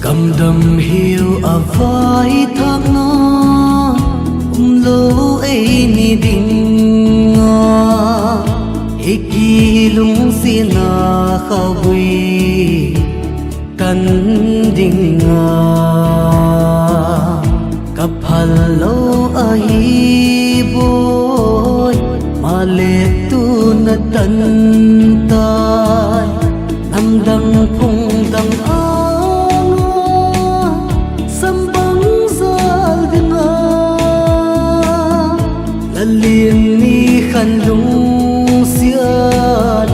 cầm đầm hiu à vai thác nó lô ấy ni đinh iki lung xin na khâu bùi căn đinh cặp hal lô ai bôi mà lệ tu na tân tai nam đăng phung đăng liên ni khăn lung xiên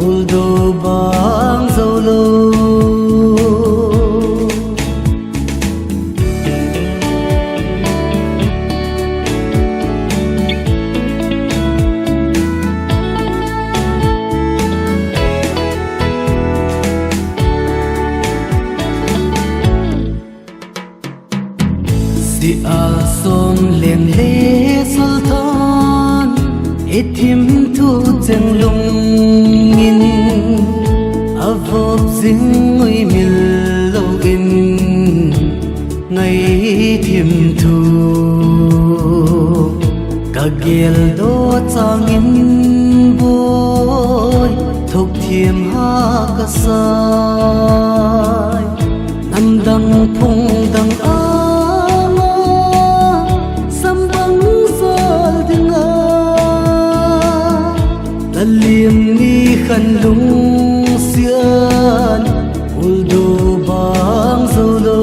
ul do bang dâu lô si al som lem le sultan ithim thu cheng lung in avop zing ngui mil lo in ngai thim thu ka gel do chang in boy thok thiam ha ka sai nam dang phung dang liêm ni khăn lung xiên ul do bang dâu lô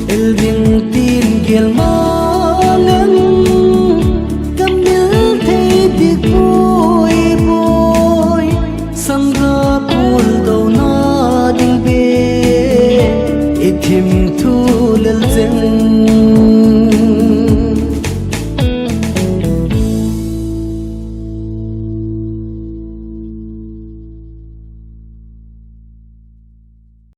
el ding tin gel mangan cam nil thấy tiếc bôi bôi sang ga pul do na ding be ithim